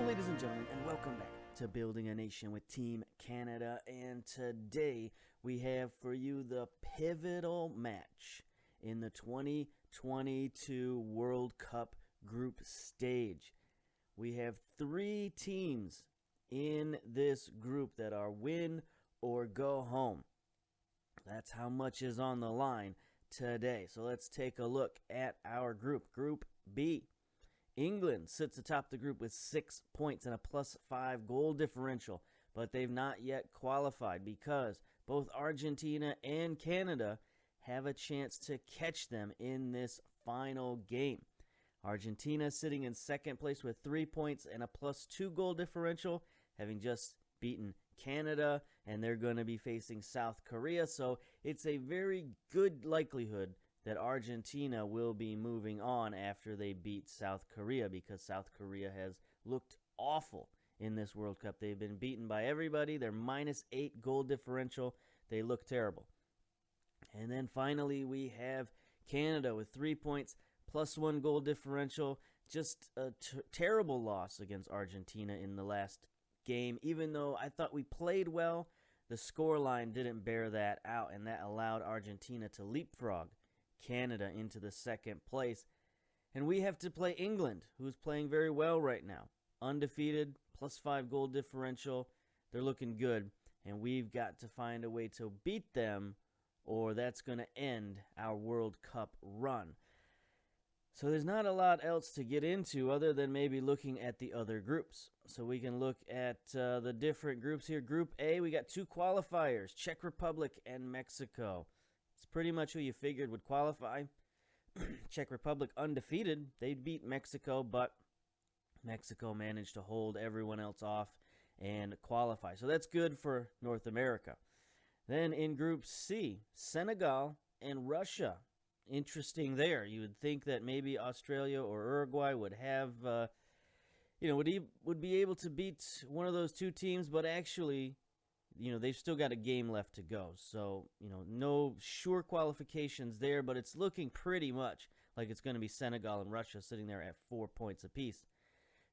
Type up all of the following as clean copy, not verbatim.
ladies and gentlemen, and welcome back to Building a Nation with Team Canada. And today we have for you the pivotal match in the 2022 World Cup group stage. We have three teams in this group that are win or go home. That's how much is on the line today. So let's take a look at our group. Group B. England sits atop the group with 6 points and a +5 goal differential, but they've not yet qualified because both Argentina and Canada have a chance to catch them in this final game. Argentina sitting in second place with 3 points and a +2 goal differential, having just beaten Canada, and they're going to be facing South Korea, so it's a very good likelihood that Argentina will be moving on after they beat South Korea, because South Korea has looked awful in this World Cup. They've been beaten by everybody. They're -8 goal differential. They look terrible. And then finally we have Canada with 3 points, +1 goal differential. Just a terrible loss against Argentina in the last game. Even though I thought we played well, the scoreline didn't bear that out, and that allowed Argentina to leapfrog Canada into the second place. And we have to play England, who's playing very well right now. Undefeated, +5 goal differential. They're looking good, and we've got to find a way to beat them, or that's going to end our World Cup run. So there's not a lot else to get into other than maybe looking at the other groups. So we can look at the different groups here. Group A, we got two qualifiers, Czech Republic and Mexico. It's pretty much who you figured would qualify. Czech Republic undefeated. They beat Mexico, but Mexico managed to hold everyone else off and qualify. So that's good for North America. Then in Group C, Senegal and Russia. Interesting there. You would think that maybe Australia or Uruguay would have, would be able to beat one of those two teams, but actually, they've still got a game left to go. So, no sure qualifications there, but it's looking pretty much like it's going to be Senegal and Russia sitting there at 4 points apiece.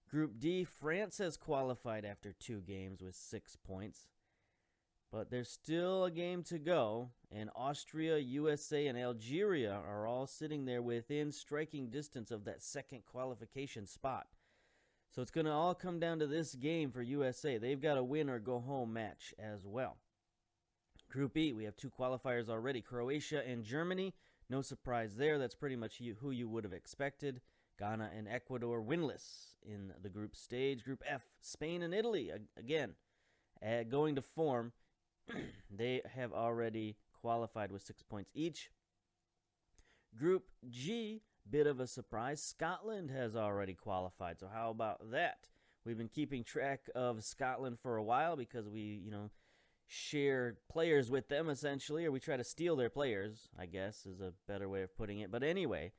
Group D, France has qualified after 2 games with 6 points. But there's still a game to go, and Austria, USA, and Algeria are all sitting there within striking distance of that second qualification spot. So it's going to all come down to this game for USA. They've got a win or go home match as well. Group E, we have 2 qualifiers already, Croatia and Germany. No surprise there. That's pretty much who you would have expected. Ghana and Ecuador winless in the group stage. Group F, Spain and Italy, again, going to form. They have already qualified with 6 points each. Group G, bit of a surprise. Scotland has already qualified. So how about that? We've been keeping track of Scotland for a while because we, share players with them essentially, or we try to steal their players, I guess is a better way of putting it. But anyway,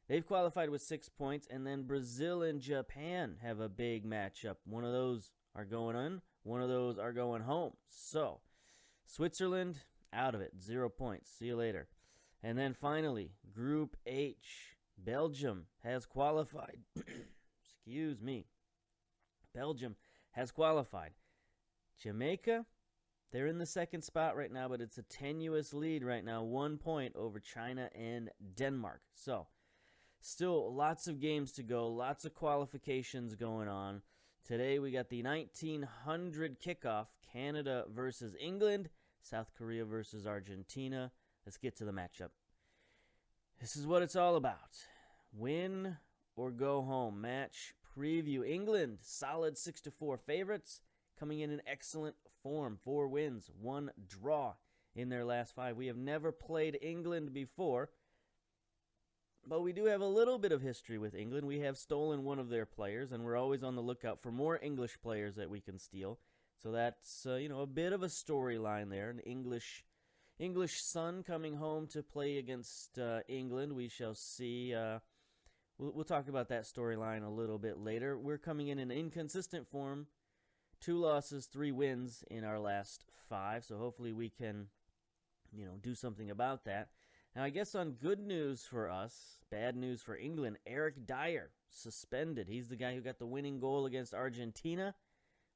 they've qualified with 6 points, and then Brazil and Japan have a big matchup. One of those are going in, one of those are going home. So Switzerland, out of it, 0 points. See you later. And then finally, Group H, Belgium has qualified. Excuse me. Belgium has qualified. Jamaica, they're in the second spot right now, but it's a tenuous lead right now, 1 point over China and Denmark. So still lots of games to go, lots of qualifications going on. Today we got the 1900 kickoff, Canada versus England, South Korea versus Argentina. Let's get to the matchup. This is what it's all about. Win or go home match preview. England, solid 6-4 favorites, coming in excellent form. 4 wins, 1 draw in their last 5. We have never played England before, but we do have a little bit of history with England. We have stolen one of their players, and we're always on the lookout for more English players that we can steal. So that's, a bit of a storyline there. An English son coming home to play against England. We shall see. We'll talk about that storyline a little bit later. We're coming in inconsistent form. 2 losses, 3 wins in our last 5. So hopefully we can, do something about that. Now, I guess on good news for us, bad news for England, Eric Dyer suspended. He's the guy who got the winning goal against Argentina.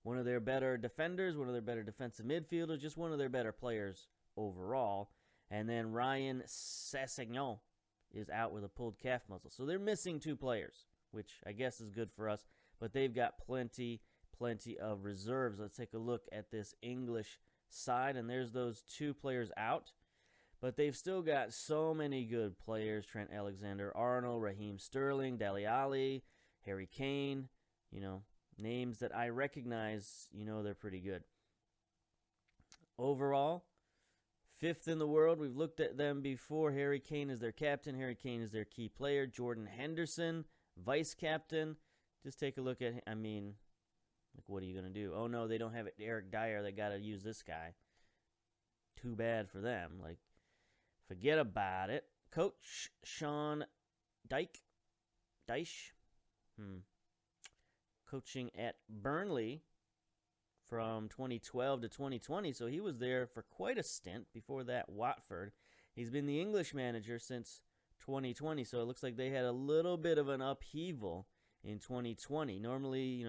One of their better defenders, one of their better defensive midfielders, just one of their better players overall. And then Ryan Sessegnon is out with a pulled calf muscle. So they're missing 2 players, which I guess is good for us. But they've got plenty of reserves. Let's take a look at this English side, and there's those 2 players out. But they've still got so many good players: Trent Alexander-Arnold, Raheem Sterling, Dele Alli, Harry Kane. Names that I recognize. They're pretty good. Overall, 5th in the world. We've looked at them before. Harry Kane is their captain. Harry Kane is their key player. Jordan Henderson, vice captain. Just take a look at him. What are you going to do? Oh, no, they don't have Eric Dyer. They got to use this guy. Too bad for them. Forget about it. Coach Sean Dyche. Coaching at Burnley from 2012 to 2020, so he was there for quite a stint. Before that, Watford. He's been the English manager since 2020, so it looks like they had a little bit of an upheaval in 2020. Normally,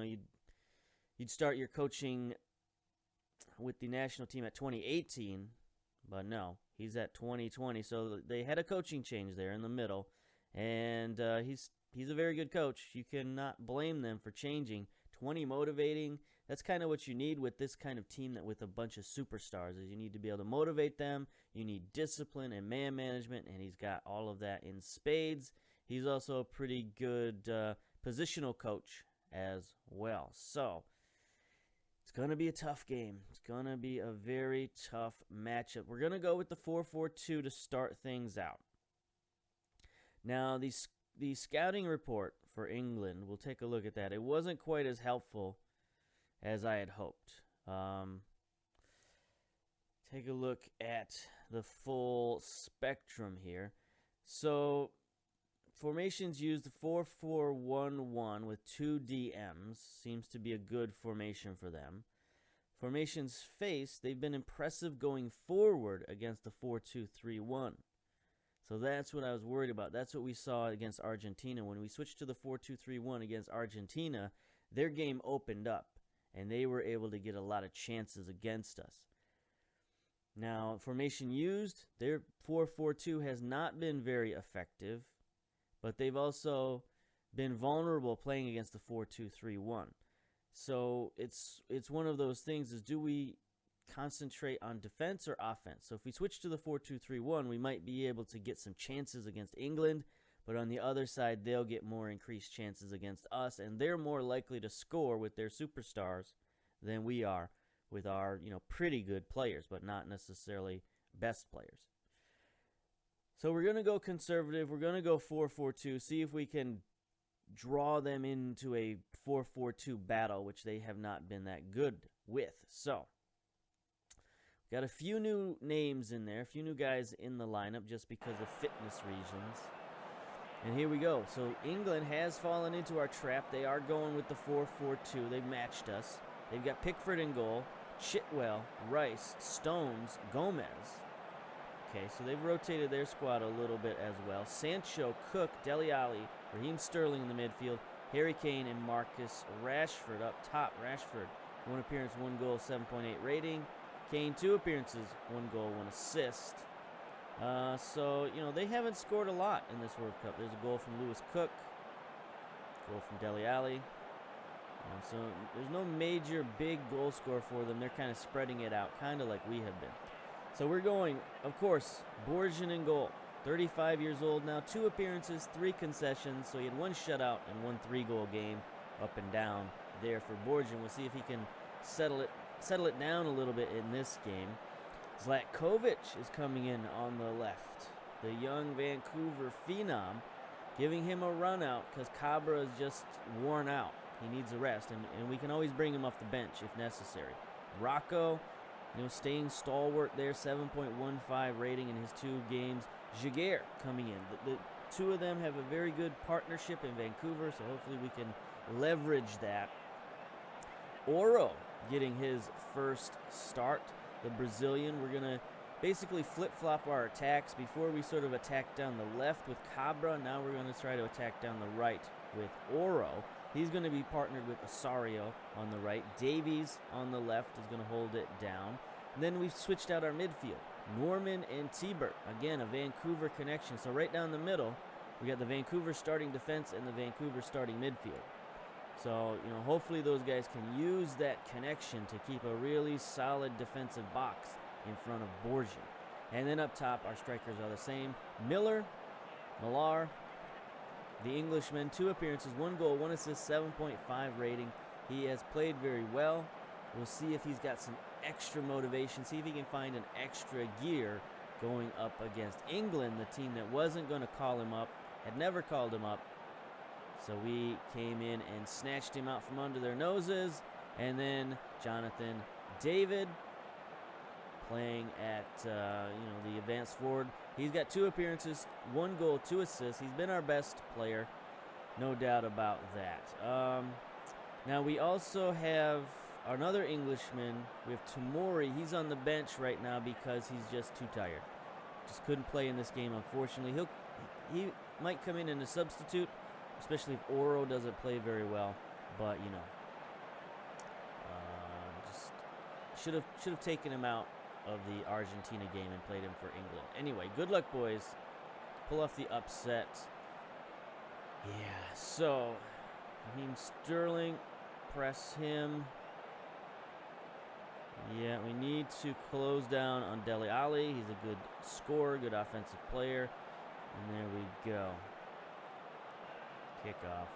you'd start your coaching with the national team at 2018, but no, he's at 2020, so they had a coaching change there in the middle, and he's a very good coach. You cannot blame them for changing. 20 motivating. That's kind of what you need with this kind of team that with a bunch of superstars is you need to be able to motivate them. You need discipline and man management, and he's got all of that in spades. He's also a pretty good positional coach as well. So it's going to be a tough game. It's going to be a very tough matchup. We're going to go with the 4-4-2 to start things out. Now, the scouting report for England, we'll take a look at that. It wasn't quite as helpful as I had hoped. Take a look at the full spectrum here. So, formations used 4-4-1-1 with 2 DMs. Seems to be a good formation for them. Formations faced, they've been impressive going forward against the 4-2-3-1. So that's what I was worried about. That's what we saw against Argentina. When we switched to the 4-2-3-1 against Argentina, their game opened up, and they were able to get a lot of chances against us. Now, formation used, their 4-4-2 has not been very effective, but they've also been vulnerable playing against the 4-2-3-1. So it's one of those things is, do we concentrate on defense or offense? So if we switch to the 4-2-3-1, we might be able to get some chances against England, but on the other side, they'll get more increased chances against us, and they're more likely to score with their superstars than we are with our, pretty good players, but not necessarily best players. So we're going to go conservative. We're going to go 4-4-2, see if we can draw them into a 4-4-2 battle, which they have not been that good with. So got a few new names in there, a few new guys in the lineup just because of fitness reasons. And here we go. So England has fallen into our trap. They are going with the 4-4-2. They've matched us. They've got Pickford in goal, Chitwell, Rice, Stones, Gomez. Okay, so they've rotated their squad a little bit as well. Sancho, Cook, Dele Alli, Raheem Sterling in the midfield, Harry Kane, and Marcus Rashford up top. Rashford, 1 appearance, 1 goal, 7.8 rating. Kane, 2 appearances, 1 goal, 1 assist. So, they haven't scored a lot in this World Cup. There's a goal from Lewis Cook, goal from Dele Alli. So there's no major big goal scorer for them. They're kind of spreading it out, kind of like we have been. So we're going, of course, Borjan in goal. 35 years old now, 2 appearances, 3 concessions. So he had 1 shutout and 1 3-goal game up and down there for Borjan. We'll see if he can settle it down a little bit in this game. Zlatkovic is coming in on the left. The young Vancouver phenom, giving him a run out because Cabra is just worn out. He needs a rest, and we can always bring him off the bench if necessary. Rocco, staying stalwart there, 7.15 rating in his 2 games. Jaguar coming in. The 2 of them have a very good partnership in Vancouver, so hopefully we can leverage that. Oro getting his first start. The Brazilian, we're going to basically flip-flop our attacks. Before we sort of attack down the left with Cabra, now we're going to try to attack down the right with Oro. He's going to be partnered with Osorio on the right. Davies on the left is going to hold it down. And then we've switched out our midfield. Norman and T-Bert. Again, a Vancouver connection. So right down the middle, we got the Vancouver starting defense and the Vancouver starting midfield. So, hopefully those guys can use that connection to keep a really solid defensive box in front of Borgia. And then up top, our strikers are the same. Millar, the Englishman, 2 appearances, 1 goal, 1 assist, 7.5 rating. He has played very well. We'll see if he's got some extra motivation, see if he can find an extra gear going up against England, the team that wasn't going to call him up, had never called him up. So we came in and snatched him out from under their noses. And then Jonathan David playing at, the advanced forward. He's got 2 appearances, 1 goal, 2 assists. He's been our best player, no doubt about that. Now we also have another Englishman. We have Tamori. He's on the bench right now because he's just too tired. Just couldn't play in this game, unfortunately. He might come in a substitute, especially if Oro doesn't play very well. But just should have taken him out of the Argentina game and played him for England. Anyway, good luck, boys. Pull off the upset. Yeah. So, Raheem Sterling, press him. Yeah, we need to close down on Dele Alli. He's a good scorer, good offensive player. And there we go. Kickoff.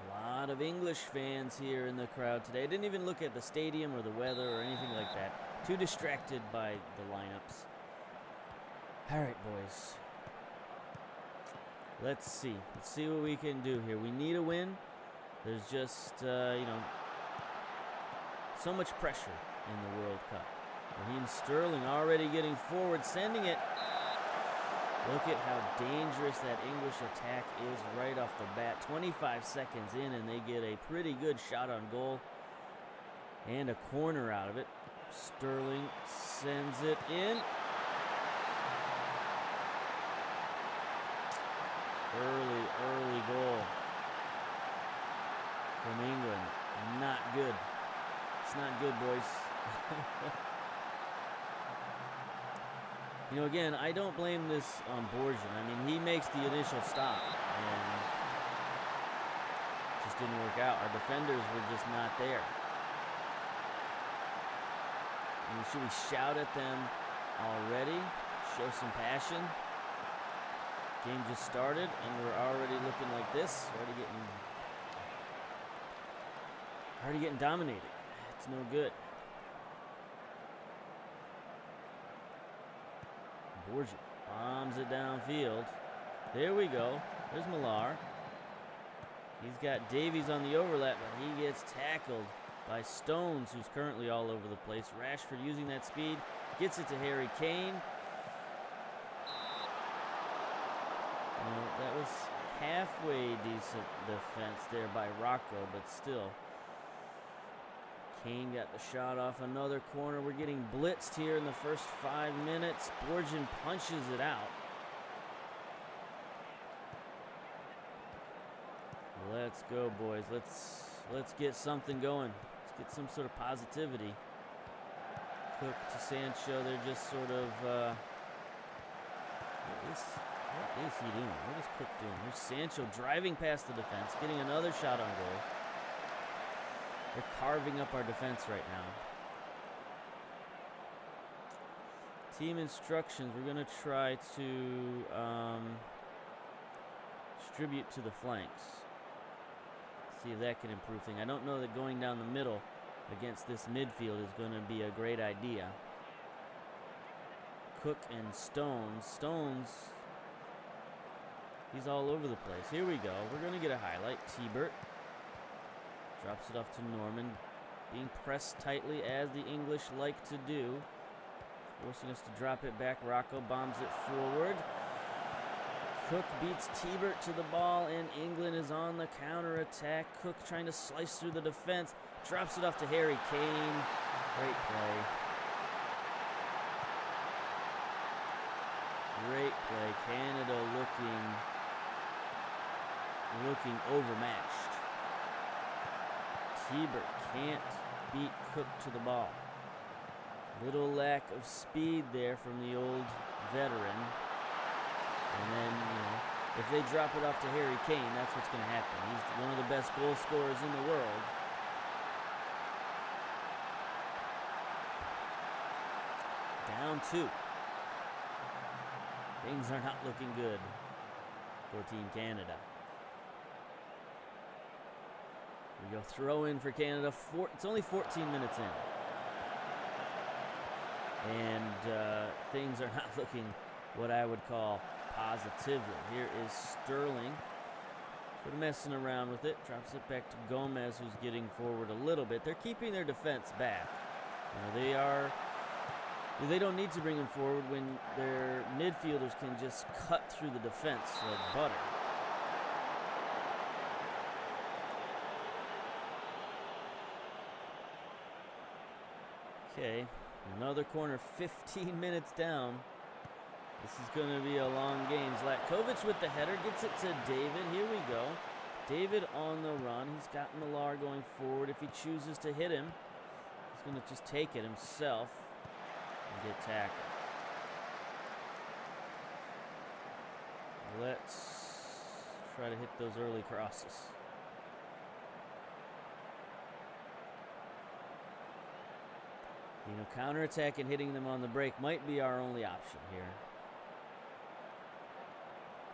A lot of English fans here in the crowd today. I didn't even look at the stadium or the weather or anything like that. Too distracted by the lineups. All right, boys. Let's see. Let's see what we can do here. We need a win. There's just, so much pressure in the World Cup. Raheem Sterling already getting forward, sending it. Look at how dangerous that English attack is right off the bat. 25 seconds in, and they get a pretty good shot on goal. And a corner out of it. Sterling sends it in. Early goal from England. Not good. It's not good, boys. Again, I don't blame this on Borgia. I mean, he makes the initial stop, and it just didn't work out. Our defenders were just not there. Should we shout at them already? Show some passion? Game just started, and we're already looking like this. Already getting dominated. It's no good. Borgia bombs it downfield. There we go. There's Millar. He's got Davies on the overlap, but he gets tackled by Stones, who's currently all over the place. Rashford using that speed. Gets it to Harry Kane. That was halfway decent defense there by Rocco, but still. Kane got the shot off another corner. We're getting blitzed here in the first 5 minutes. Borgia punches it out. Let's go, boys. Let's get something going. Let's get some sort of positivity. Cook to Sancho. They're just sort of. What is he doing? What is Cook doing? Here's Sancho driving past the defense, getting another shot on goal. They're carving up our defense right now. Team instructions. We're going to try to distribute to the flanks. See if that can improve things. I don't know that going down the middle against this midfield is going to be a great idea. Cook and Stones. Stones, he's all over the place. Here we go. We're going to get a highlight. T-Bert. Drops it off to Norman, being pressed tightly as the English like to do. Forcing us to drop it back. Rocco bombs it forward. Cook beats T-Bert to the ball, and England is on the counter-attack. Cook trying to slice through the defense. Drops it off to Harry Kane. Great play. Great play. Canada looking overmatched. Tiebert can't beat Cook to the ball. Little lack of speed there from the old veteran. And then, if they drop it off to Harry Kane, that's what's going to happen. He's one of the best goal scorers in the world. Down 2. Things are not looking good for Team Canada. We go throw in for Canada. It's only 14 minutes in. And things are not looking what I would call positively. Here is Sterling. Sort of messing around with it. Drops it back to Gomez, who's getting forward a little bit. They're keeping their defense back. They don't need to bring them forward when their midfielders can just cut through the defense like butter. Okay, another corner, 15 minutes down. This is going to be a long game. Zlatkovic with the header, gets it to David. Here we go. David on the run. He's got Millar going forward. If he chooses to hit him, he's going to just take it himself and get tackled. Let's try to hit those early crosses. Counterattack and hitting them on the break might be our only option here.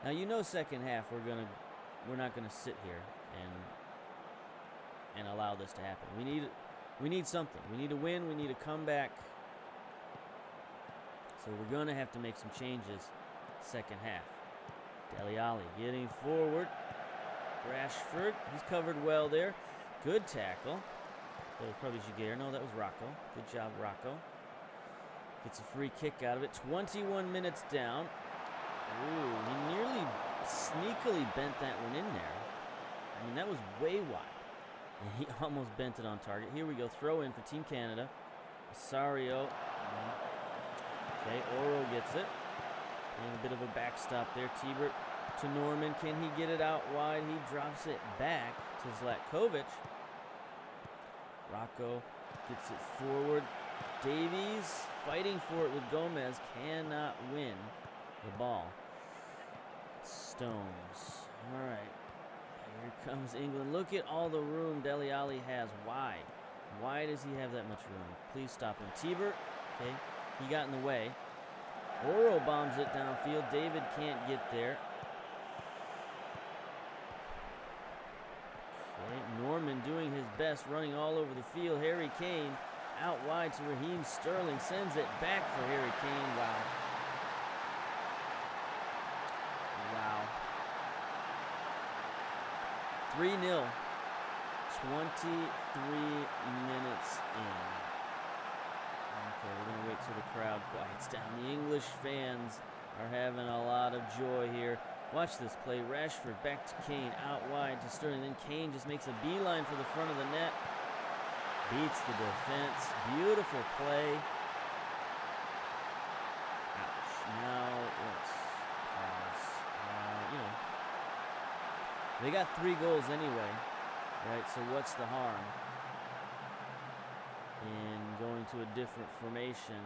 Now, second half we're not gonna sit here and allow this to happen. We need something. We need a win. We need a comeback. So we're gonna have to make some changes second half. Dele Alli getting forward. Rashford, he's covered well there. Good tackle. That was probably Jaguar. No, that was Rocco. Good job, Rocco. Gets a free kick out of it. 21 minutes down. Ooh, he nearly sneakily bent that one in there. I mean, that was way wide. And he almost bent it on target. Here we go. Throw in for Team Canada. Osorio. Okay, Oro gets it. And a bit of a backstop there. Tiebert to Norman. Can he get it out wide? He drops it back to Zlatkovic. Rocco gets it forward. Davies fighting for it with Gomez. Cannot win the ball. Stones. All right. Here comes England. Look at all the room Dele Alli has. Why? Why does he have that much room? Please stop him. Tiebert. Okay. He got in the way. Oro bombs it downfield. David can't get there. Okay. Norman doing his best, running all over the field. Harry Kane out wide to Raheem Sterling. Sends it back for Harry Kane. Wow. Wow. 3-0. 23 minutes in. Okay, we're going to wait till the crowd quiets down. The English fans are having a lot of joy here. Watch this play. Rashford back to Kane, out wide to Sterling. Then Kane just makes a beeline for the front of the net. Beats the defense. Beautiful play. Ouch. Now, let's pause. They got 3 goals anyway, right? So what's the harm in going to a different formation?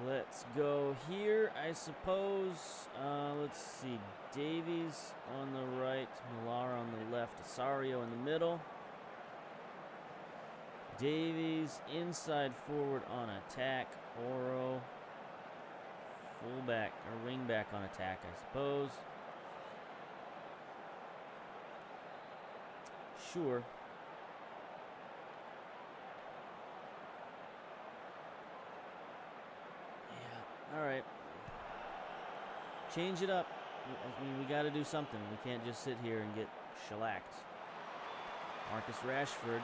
Let's go here, I suppose. Let's see. Davies on the right, Millar on the left, Osorio in the middle. Davies inside forward on attack. Oro fullback or wingback on attack, I suppose. Sure. Yeah, all right. Change it up. I mean, we got to do something. We can't just sit here and get shellacked. Marcus Rashford.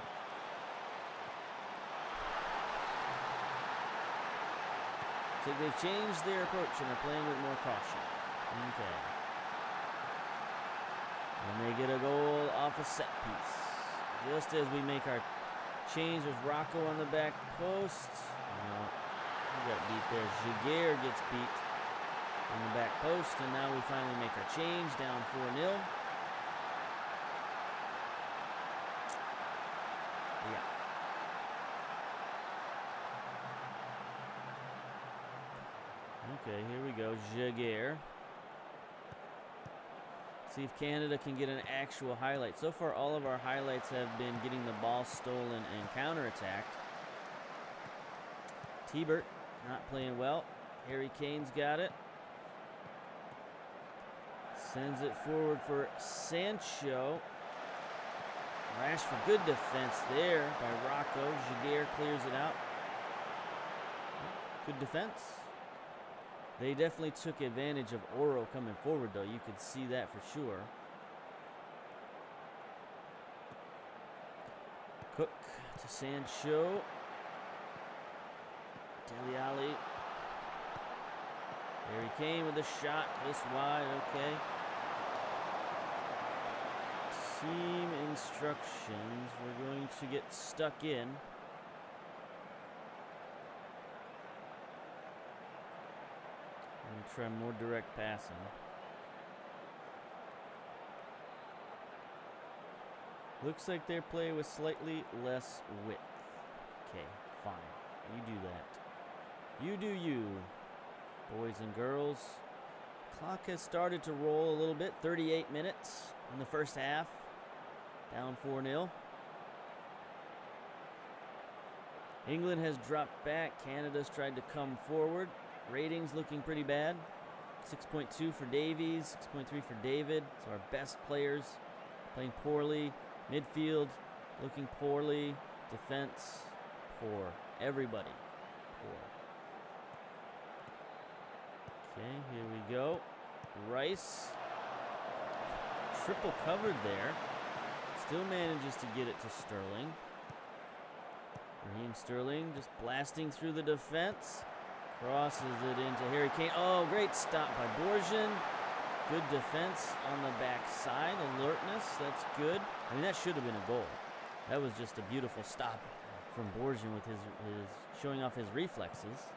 So they've changed their approach and are playing with more caution. Okay. And they get a goal off a set piece. Just as we make our change. There's Rocco on the back post. He got beat there. Jaguar gets beat on the back post, and now we finally make our change, down 4-0. Yeah. Okay, here we go. Jaguar. See if Canada can get an actual highlight. So far, all of our highlights have been getting the ball stolen and counterattacked. T-Bert not playing well. Harry Kane's got it. Sends it forward for Sancho. Rashford, good defense there by Rocco. Jaguar clears it out. Good defense. They definitely took advantage of Oro coming forward, though. You could see that for sure. Cook to Sancho. Dele Alli. Harry Kane with a shot just wide. Okay. Team instructions. We're going to get stuck in. I'm going to try more direct passing. Looks like they're playing with slightly less width. Okay, fine. You do that. You do you, boys and girls. Clock has started to roll a little bit. 38 minutes in the first half. Down 4-0. England has dropped back. Canada's tried to come forward. Ratings looking pretty bad. 6.2 for Davies, 6.3 for David. So our best players playing poorly. Midfield looking poorly. Defense, poor. Everybody, poor. Okay, here we go. Rice. Triple covered there. Still manages to get it to Sterling. Raheem Sterling just blasting through the defense. Crosses it into Harry Kane. Oh, great stop by Borjan. Good defense on the backside. Alertness, that's good. I mean, that should have been a goal. That was just a beautiful stop from Borjan with his showing off his reflexes.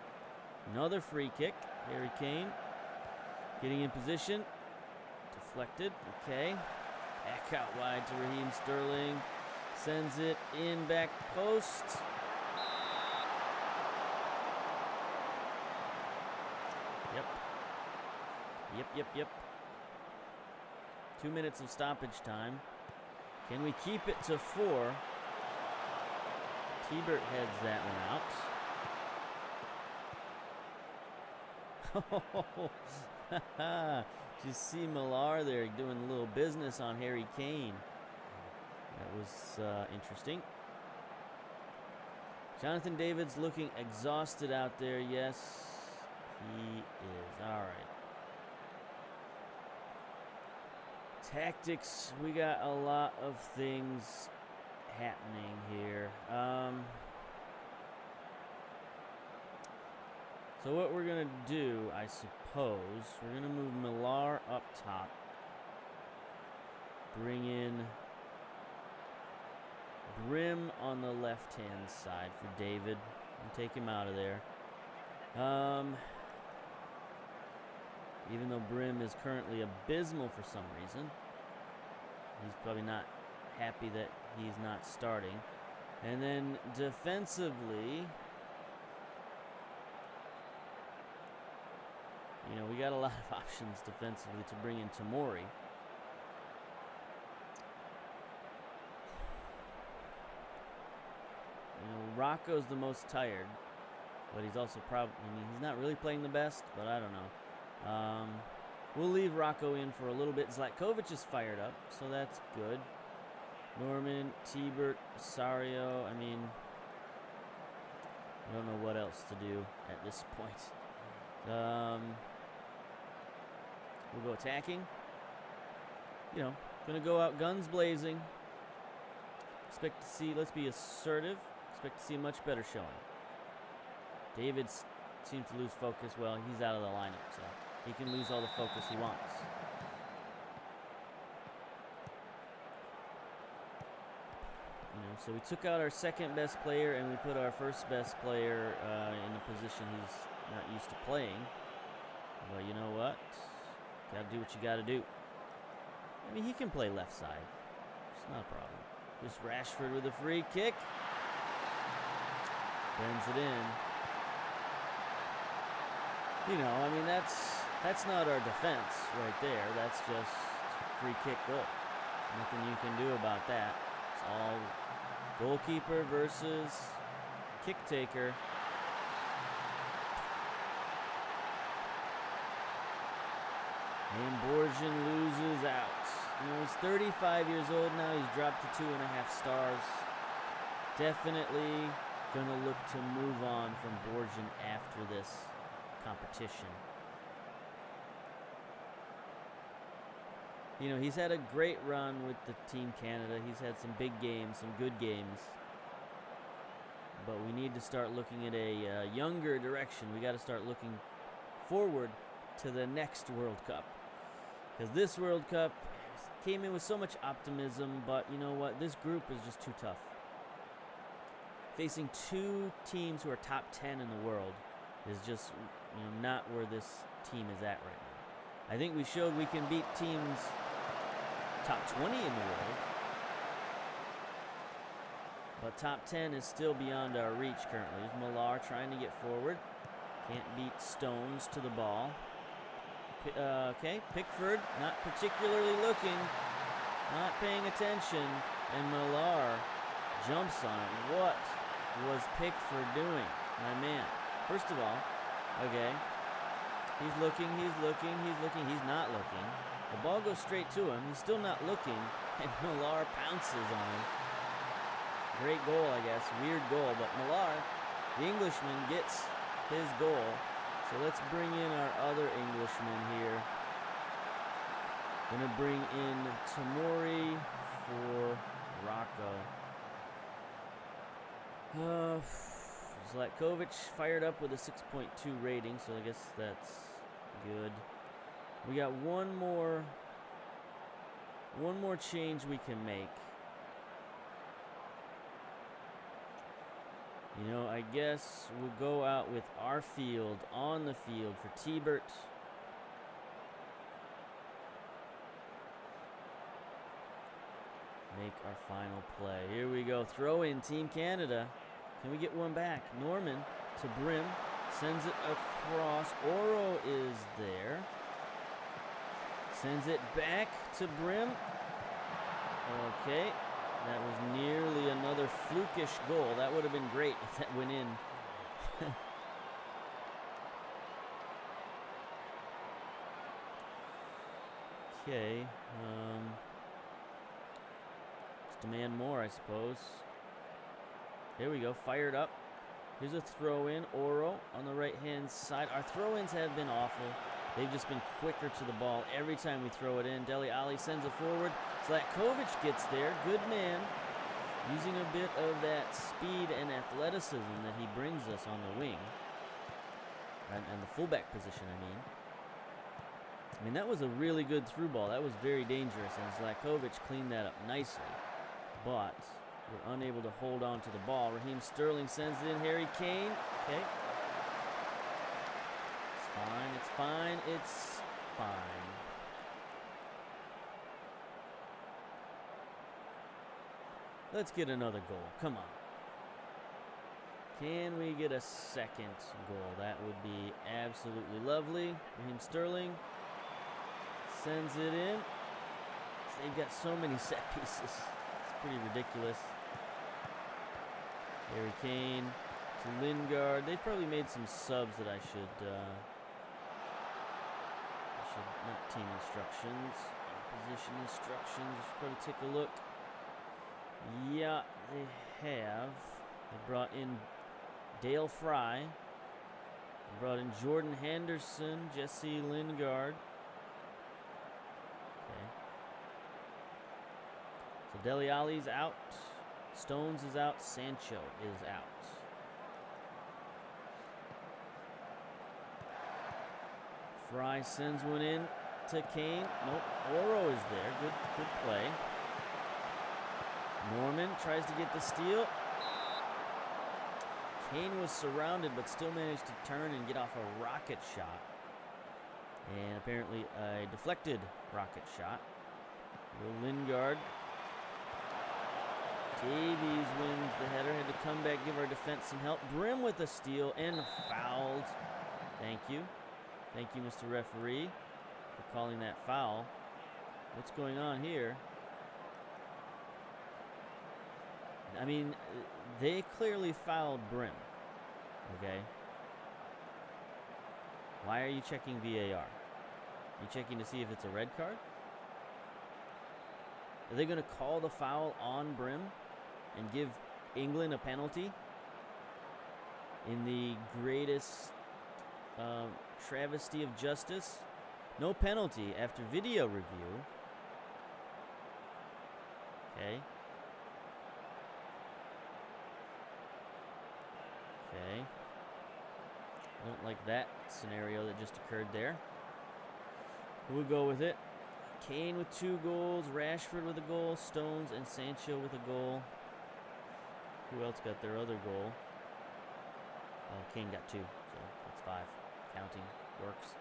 Another free kick. Harry Kane getting in position. Deflected. Okay. Back out wide to Raheem Sterling. Sends it in back post. Yep. 2 minutes of stoppage time. Can we keep it to 4? T-Bert heads that one out. Just see Millar there doing a little business on Harry Kane. That was interesting. Jonathan David's looking exhausted out there. Yes, he is. All right. Tactics, we got a lot of things happening here. So what we're going to do, I suppose, we're going to move Millar up top. Bring in Brim on the left-hand side for David. And take him out of there. Even though Brim is currently abysmal for some reason. He's probably not happy that he's not starting. And then defensively, you know, we got a lot of options defensively to bring in Tomori. You know, Rocco's the most tired, but he's also probably, I mean, he's not really playing the best, but I don't know. We'll leave Rocco in for a little bit. Zlatkovic is fired up, so that's good. Norman, T-Bert, Sario. I mean, I don't know what else to do at this point. We'll go attacking. You know, gonna go out guns blazing. Expect to see, let's be assertive. Expect to see a much better showing. David seems to lose focus. Well, he's out of the lineup, so he can lose all the focus he wants. You know, So we took out our second best player and we put our first best player in a position he's not used to playing. But you know what? Gotta do what you gotta do. I mean, he can play left side. It's not a problem. Here's Rashford with a free kick. Bends it in. You know, I mean, that's not our defense right there. That's just free kick goal. Nothing you can do about that. It's all goalkeeper versus kick taker. And Borjan loses out. You know, he's 35 years old now. He's dropped to 2.5 stars. Definitely gonna look to move on from Borjan after this competition. You know, he's had a great run with the Team Canada. He's had some big games, some good games. But we need to start looking at a younger direction. We got to start looking forward to the next World Cup. Because this World Cup came in with so much optimism, but you know what? This group is just too tough. Facing two teams who are top 10 in the world is just, you know, not where this team is at right now. I think we showed we can beat teams top 20 in the world, but top 10 is still beyond our reach currently. There's Millar trying to get forward. Can't beat Stones to the ball. Okay, Pickford not particularly looking, not paying attention, and Millar jumps on it. What was Pickford doing, my man? First of all, okay, he's looking, he's not looking. The ball goes straight to him. He's still not looking, and Millar pounces on him. Great goal, I guess. Weird goal, but Millar, the Englishman, gets his goal. So let's bring in our other Englishman here. Gonna bring in Tomori for Rocco. Zlatkovic fired up with a 6.2 rating, so I guess that's good. We got one more change we can make. You know, I guess we'll go out with our field on the field for T-Bert. Make our final play. Here we go. Throw in Team Canada. Can we get one back? Norman to Brim. Sends it across. Oro is there. Sends it back to Brim. Okay. That was nearly another flukish goal. That would have been great if that went in. Okay. Let's demand more, I suppose. Here we go. Fired up. Here's a throw-in. Oro on the right-hand side. Our throw-ins have been awful. They've just been quicker to the ball every time we throw it in. Dele Alli sends it forward. Zlatkovic gets there. Good man. Using a bit of that speed and athleticism that he brings us on the wing. And the fullback position, I mean, that was a really good through ball. That was very dangerous. And Zlatkovic cleaned that up nicely. But we're unable to hold on to the ball. Raheem Sterling sends it in. Harry Kane. Okay. It's fine. It's fine. Let's get another goal. Come on. Can we get a second goal? That would be absolutely lovely. Raheem Sterling sends it in. They've got so many set pieces. It's pretty ridiculous. Harry Kane to Lingard. They've probably made some subs that I should not team instructions, position instructions. I should probably take a look. Yeah, they have. They brought in Dale Fry. They brought in Jordan Henderson, Jesse Lingard. Okay. So Dele Alli's out. Stones is out. Sancho is out. Fry sends one in to Kane. Nope. Oro is there. Good play. Norman tries to get the steal. Kane was surrounded, but still managed to turn and get off a rocket shot. And apparently a deflected rocket shot. Lingard. Davies wins the header. Had to come back, give our defense some help. Brim with a steal and fouled. Thank you. Thank you, Mr. Referee, for calling that foul. What's going on here? I mean, they clearly fouled Brim. Okay? Why are you checking VAR? You checking to see if it's a red card? Are they going to call the foul on Brim and give England a penalty in the greatest travesty of justice? No penalty after video review. Okay. Okay. I don't like that scenario that just occurred there. We'll go with it. Kane with 2 goals, Rashford with a goal, Stones and Sancho with a goal. Who else got their other goal? Oh, Kane got 2, so that's 5. Counting works.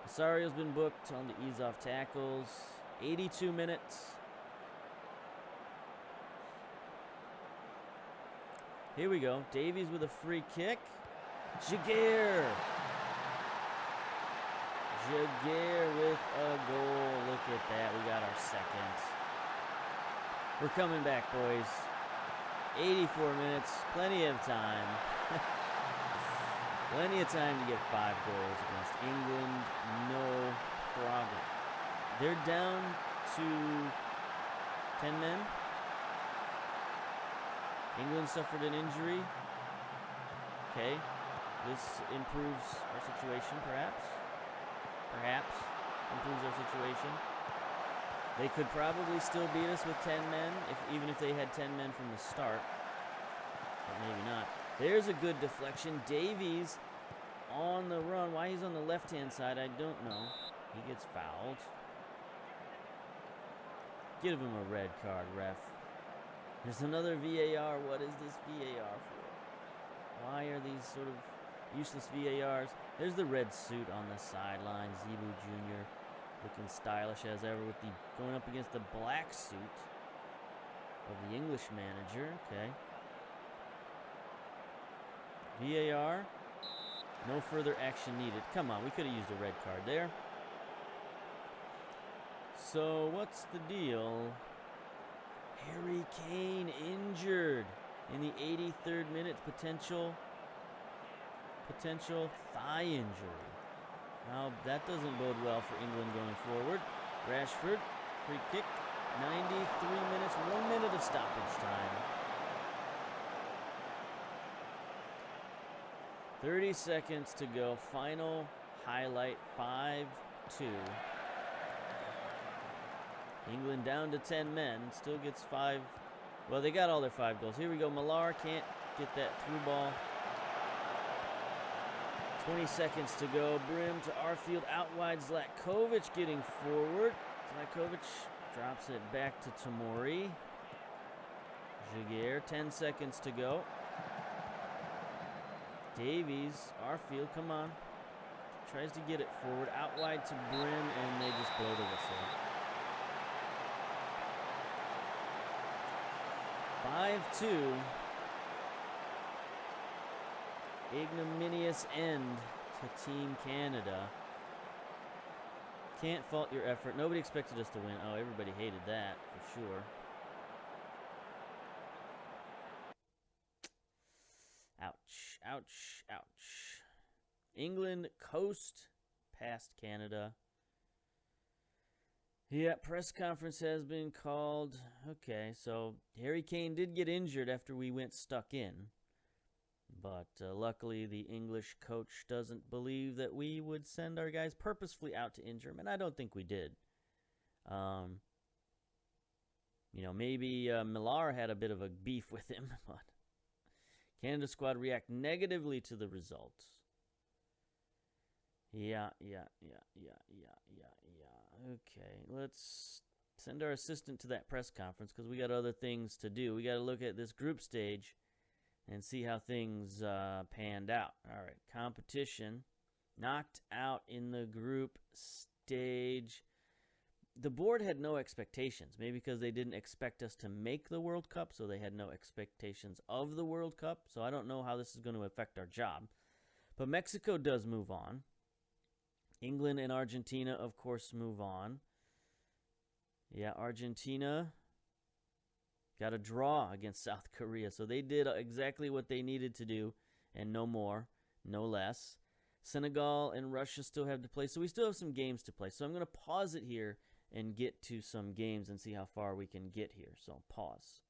Osario's been booked on the ease off tackles. 82 minutes. Here we go. Davies with a free kick. Jaguar. Jaguar with a goal. Look at that. We got our second. We're coming back, boys. 84 minutes. Plenty of time. Plenty of time to get 5 goals against England. No problem. They're down to 10 men. England suffered an injury. Okay. This improves our situation, perhaps. Perhaps improves our situation. They could probably still beat us with 10 men, even if they had 10 men from the start. But maybe not. There's a good deflection. Davies on the run. Why he's on the left-hand side, I don't know. He gets fouled. Give him a red card, ref. There's another VAR. What is this VAR for? Why are these sort of useless VARs? There's the red suit on the sideline. Zebu Jr. looking stylish as ever with the going up against the black suit of the English manager. Okay. VAR. No further action needed. Come on, we could have used a red card there. So what's the deal? Harry Kane injured in the 83rd minute. Potential thigh injury. Now that doesn't bode well for England going forward. Rashford, free kick. 93 minutes, 1 minute of stoppage time. 30 seconds to go. Final highlight, 5-2. England down to 10 men. Still gets 5. Well, they got all their 5 goals. Here we go. Millar can't get that through ball. 20 seconds to go. Brim to Arfield. Out wide. Zlatkovic getting forward. Zlatkovic drops it back to Tomori. Jaguar. 10 seconds to go. Davies. Arfield. Come on. Tries to get it forward. Out wide to Brim, and they just blow the whistle. 5-2. Ignominious end to Team Canada. Can't fault your effort. Nobody expected us to win. Oh, everybody hated that for sure. Ouch, ouch, ouch. England coast past Canada. Yeah, press conference has been called. Okay, so Harry Kane did get injured after we went stuck in. But luckily, the English coach doesn't believe that we would send our guys purposefully out to injure him, and I don't think we did. Maybe Millar had a bit of a beef with him, but Canada squad react negatively to the results. Yeah. Okay, let's send our assistant to that press conference because we got other things to do. We got to look at this group stage and see how things panned out. All right, competition knocked out in the group stage. The board had no expectations, maybe because they didn't expect us to make the World Cup, so they had no expectations of the World Cup. So I don't know how this is going to affect our job. But Mexico does move on. England and Argentina, of course, move on. Yeah, Argentina got a draw against South Korea. So they did exactly what they needed to do, and no more, no less. Senegal and Russia still have to play, so we still have some games to play. So I'm going to pause it here and get to some games and see how far we can get here. So pause.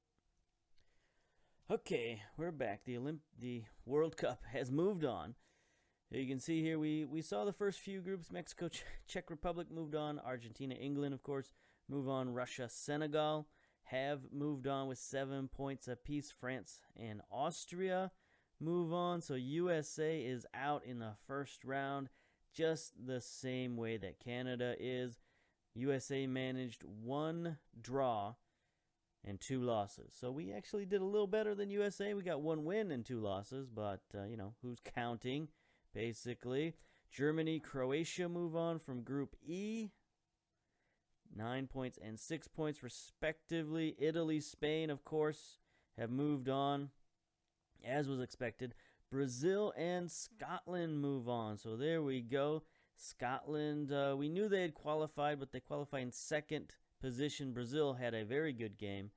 Okay, we're back. The World Cup has moved on. You can see here we saw the first few groups. Mexico, Czech Republic moved on. Argentina, England, of course, move on. Russia, Senegal have moved on with 7 points apiece. France and Austria move on. So USA is out in the first round just the same way that Canada is. USA managed 1 draw and 2 losses. So we actually did a little better than USA. We got 1 win and 2 losses, but, who's counting, basically. Germany, Croatia move on from Group E. 9 points and 6 points, respectively. Italy, Spain, of course, have moved on, as was expected. Brazil and Scotland move on. So there we go. Scotland, we knew they had qualified, but they qualified in second position. Brazil had a very good game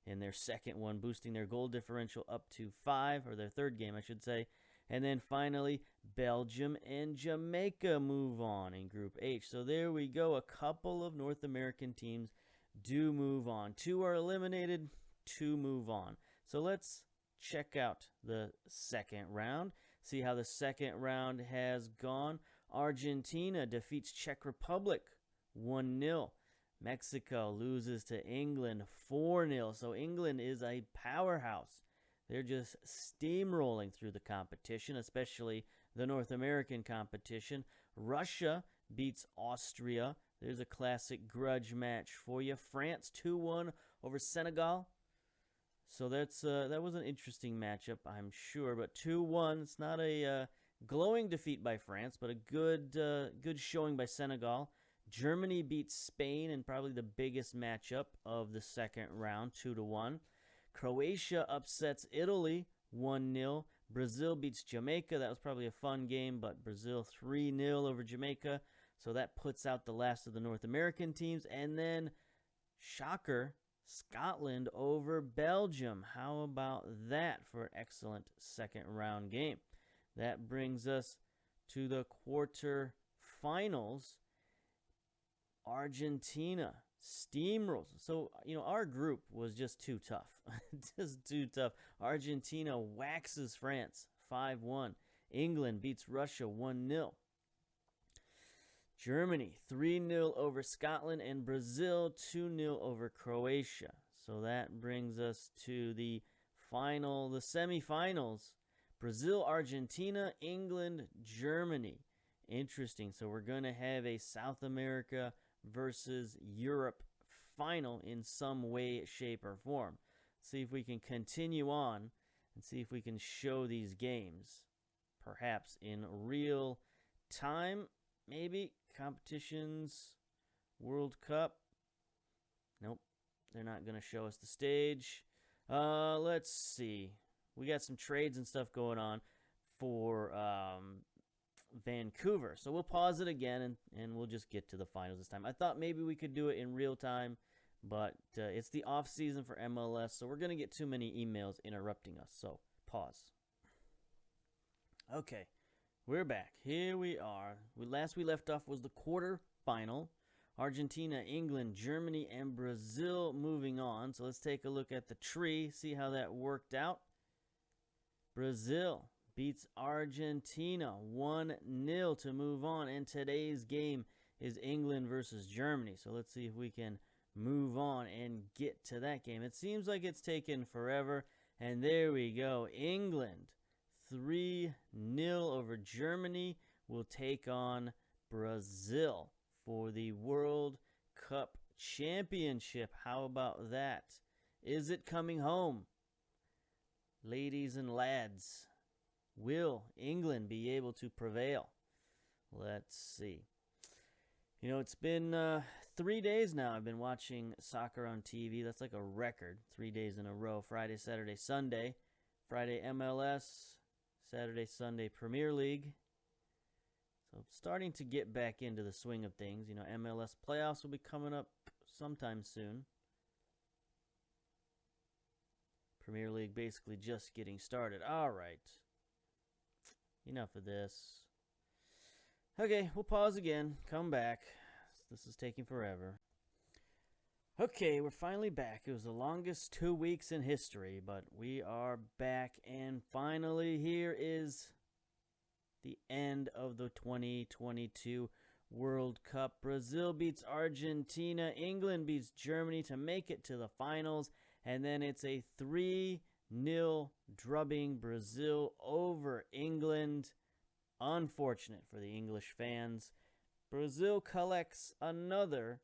in their second one, boosting their goal differential up to 5, or their third game, I should say. And then finally, Belgium and Jamaica move on in Group H. So there we go. A couple of North American teams do move on. 2 are eliminated, 2 move on. So let's check out the second round, see how the second round has gone. Argentina defeats Czech Republic 1-0. Mexico loses to England 4-0. So England is a powerhouse. They're just steamrolling through the competition, especially the North American competition. Russia beats Austria. There's a classic grudge match for you. France 2-1 over Senegal. So that was an interesting matchup, I'm sure. But 2-1, it's not a glowing defeat by France, but a good showing by Senegal. Germany beats Spain in probably the biggest matchup of the second round, 2-1. Croatia upsets Italy 1-0. Brazil beats Jamaica. That was probably a fun game, but Brazil 3-0 over Jamaica. So that puts out the last of the North American teams. And then, shocker, Scotland over Belgium. How about that for an excellent second round game? That brings us to the quarterfinals. Argentina steamrolls. So, our group was just too tough. Just too tough. Argentina waxes France 5-1. England beats Russia 1-0. Germany 3-0 over Scotland, and Brazil 2-0 over Croatia. So that brings us to the semifinals. Brazil, Argentina, England, Germany. Interesting. So we're going to have a South America versus Europe final in some way, shape, or form. See if we can continue on and see if we can show these games, perhaps in real time. Maybe competitions, World Cup. Nope, they're not going to show us the stage. Let's see. We got some trades and stuff going on for Vancouver. So we'll pause it again, and we'll just get to the finals this time. I thought maybe we could do it in real time, but it's the off season for MLS, so we're going to get too many emails interrupting us. So pause. Okay, we're back. Here we are. Last we left off was the quarterfinal. Argentina, England, Germany, and Brazil moving on. So let's take a look at the tree, see how that worked out. Brazil beats Argentina 1-0 to move on. And today's game is England versus Germany. So let's see if we can move on and get to that game. It seems like it's taken forever. And there we go. England 3-0 over Germany will take on Brazil for the World Cup Championship. How about that? Is it coming home? Ladies and lads, will England be able to prevail? Let's see. You know, it's been 3 days now I've been watching soccer on TV. That's like a record. 3 days in a row. Friday, Saturday, Sunday. Friday MLS. Saturday, Sunday, Premier League. So starting to get back into the swing of things. You know, MLS playoffs will be coming up sometime soon. Premier League basically just getting started. All right. Enough of this. Okay, we'll pause again. Come back. This is taking forever. Okay, we're finally back. It was the longest 2 weeks in history, but we are back, and finally here is the end of the 2022 World Cup. Brazil beats Argentina. England beats Germany to make it to the finals, and then it's a 3-0 drubbing Brazil over England. Unfortunate for the English fans. Brazil collects another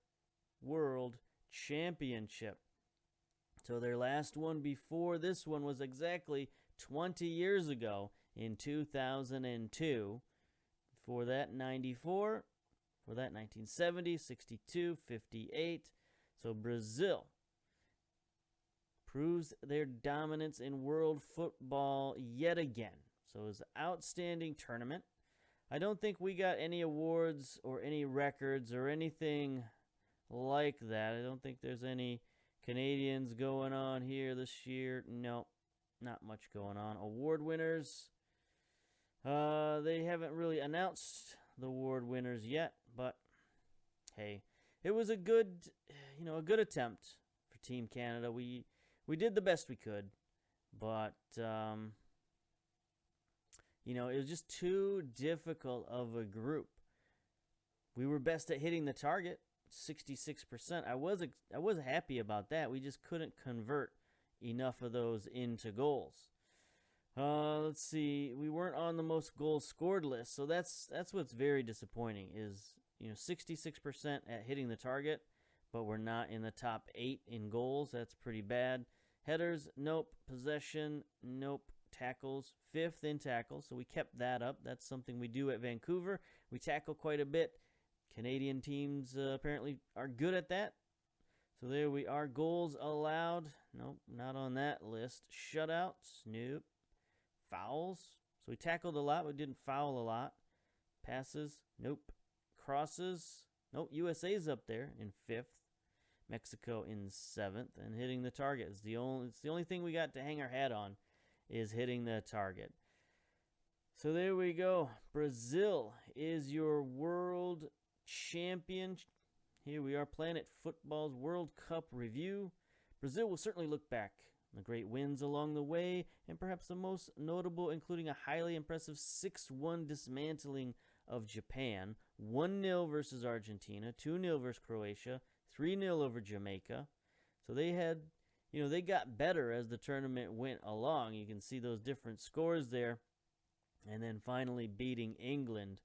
World Championship. So their last one before this one was exactly 20 years ago in 2002. For that 94, for that 1970, 62, 58. So Brazil proves their dominance in world football yet again. So it was an outstanding tournament. I don't think we got any awards or any records or anything like that. I don't think there's any Canadians going on here this year. No, not much going on. Award winners, they haven't really announced the award winners yet, but hey, it was a good attempt for Team Canada. We did the best we could, but it was just too difficult of a group. We were best at hitting the target, 66%. I was happy about that. We just couldn't convert enough of those into goals. Let's see. We weren't on the most goals scored list, so that's what's very disappointing. Is 66% at hitting the target, but we're not in the top 8 in goals. That's pretty bad. Headers, nope. Possession, nope. Tackles, 5th in tackles, so we kept that up. That's something we do at Vancouver. We tackle quite a bit. Canadian teams apparently are good at that. So there we are. Goals allowed, nope, not on that list. Shutouts, nope. Fouls, so we tackled a lot, we didn't foul a lot. Passes, nope. Crosses, nope. USA's up there in 5th. Mexico in 7th, and hitting the target is it's the only thing we got to hang our hat on, is hitting the target. So there we go. Brazil is your world champion. Here we are, Planet Football's World Cup review. Brazil will certainly look back on the great wins along the way, and perhaps the most notable including a highly impressive 6-1 dismantling of Japan, 1-0 versus Argentina, 2-0 versus Croatia, 3-0 over Jamaica. So they had, they got better as the tournament went along. You can see those different scores there. And then finally beating England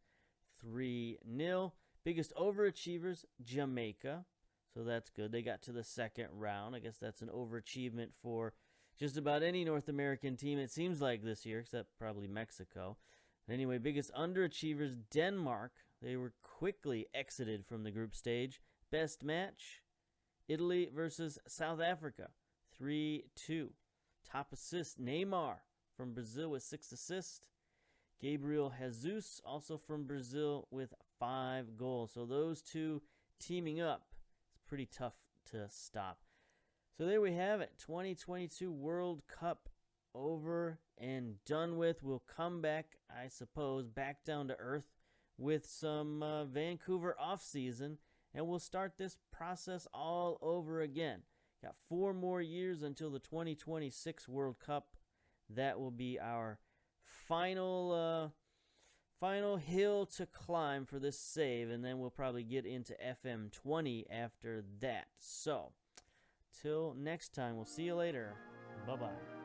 3-0. Biggest overachievers, Jamaica. So that's good. They got to the second round. I guess that's an overachievement for just about any North American team, it seems like, this year, except probably Mexico. Anyway, biggest underachievers, Denmark. They were quickly exited from the group stage. Best match, Italy versus South Africa, 3-2. Top assist, Neymar from Brazil with 6 assists. Gabriel Jesus, also from Brazil, with 5 goals. So those two teaming up, it's pretty tough to stop. So there we have it, 2022 World Cup over and done with. We'll come back, I suppose, back down to earth with some Vancouver off-season, and we'll start this process all over again. Got 4 more years until the 2026 World Cup. That will be our final hill to climb for this save, and then we'll probably get into FM20 after that. So, till next time, we'll see you later. Bye-bye.